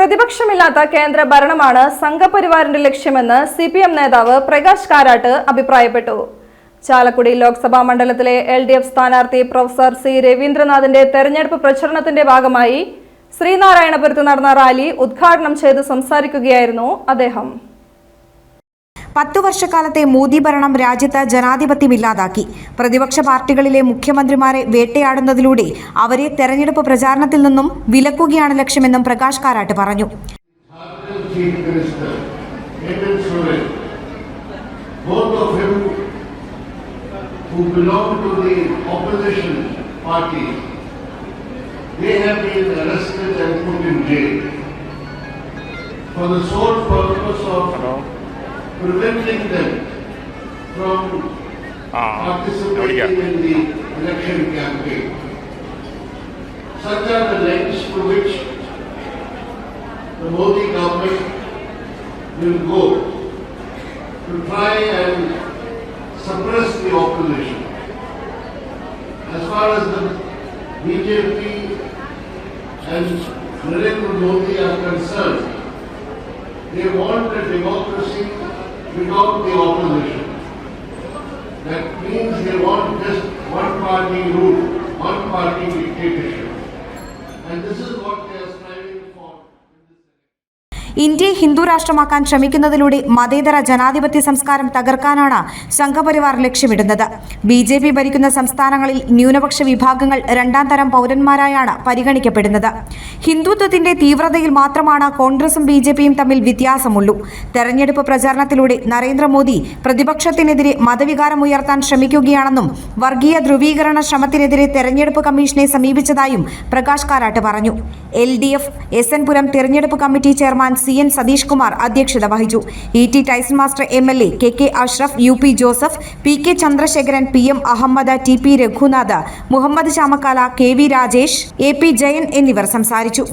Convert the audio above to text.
പ്രതിപക്ഷമില്ലാത്ത കേന്ദ്ര ഭരണമാണ് സംഘപരിവാറിന്റെ ലക്ഷ്യമെന്ന് സിപിഎം നേതാവ് പ്രകാശ് കാരാട്ട് അഭിപ്രായപ്പെട്ടു. ചാലക്കുടി ലോക്സഭാ മണ്ഡലത്തിലെ LDF സ്ഥാനാർത്ഥി പ്രൊഫസർ സി രവീന്ദ്രനാഥിന്റെ തെരഞ്ഞെടുപ്പ് പ്രചരണത്തിന്റെ ഭാഗമായി ശ്രീനാരായണപുരത്ത് നടന്ന റാലി ഉദ്ഘാടനം ചെയ്ത് സംസാരിക്കുകയായിരുന്നു അദ്ദേഹം. 10 വർഷക്കാലത്തെ മോദി ഭരണം രാജ്യത്ത് ജനാധിപത്യമില്ലാതാക്കി. പ്രതിപക്ഷ പാർട്ടികളിലെ മുഖ്യമന്ത്രിമാരെ വേട്ടയാടുന്നതിലൂടെ അവരെ തെരഞ്ഞെടുപ്പ് പ്രചാരണത്തിൽ നിന്നും വിലക്കുകയാണ് ലക്ഷ്യമെന്നും പ്രകാശ് കാരാട്ട് പറഞ്ഞു. Preventing them from participating in the election campaign. Such are the lengths to which the Modi government will go to try and suppress the opposition. As far as the BJP and Narendra Modi are concerned, they want a democracy without the opposition. That means they want just one party rule, one party dictatorship. And this is what they are striving for. ഇന്ത്യയെ ഹിന്ദു രാഷ്ട്രമാക്കാൻ ശ്രമിക്കുന്നതിലൂടെ മതേതര ജനാധിപത്യ സംസ്കാരം തകർക്കാനാണ് സംഘപരിവാർ ലക്ഷ്യമിടുന്നത്. BJP ഭരിക്കുന്ന സംസ്ഥാനങ്ങളിൽ ന്യൂനപക്ഷ വിഭാഗങ്ങൾ രണ്ടാം തരം പൗരന്മാരായാണ് പരിഗണിക്കപ്പെടുന്നത്. ഹിന്ദുത്വത്തിന്റെ തീവ്രതയിൽ മാത്രമാണ് കോൺഗ്രസും BJPയും തമ്മിൽ വ്യത്യാസമുള്ളൂ. തെരഞ്ഞെടുപ്പ് പ്രചാരണത്തിലൂടെ നരേന്ദ്രമോദി പ്രതിപക്ഷത്തിനെതിരെ മതവികാരമുയർത്താൻ ശ്രമിക്കുകയാണെന്നും വർഗീയ ധ്രുവീകരണ ശ്രമത്തിനെതിരെ തെരഞ്ഞെടുപ്പ് കമ്മീഷനെ സമീപിച്ചതായും പ്രകാശ് കാരാട്ട് പറഞ്ഞു. LDF SN പുരം തെരഞ്ഞെടുപ്പ് committee chairman CN Satheesh Kumar അധ്യക്ഷത വഹിച്ചു. ET Tyson master MLA, KK Ashraf, UP Joseph, PK Chandrasekharan, PM Ahammed, TP Raghunath, Muhammad Chamakkala, KV Rajesh, AP Jayan എന്നിവർ സംസാരിച്ചു.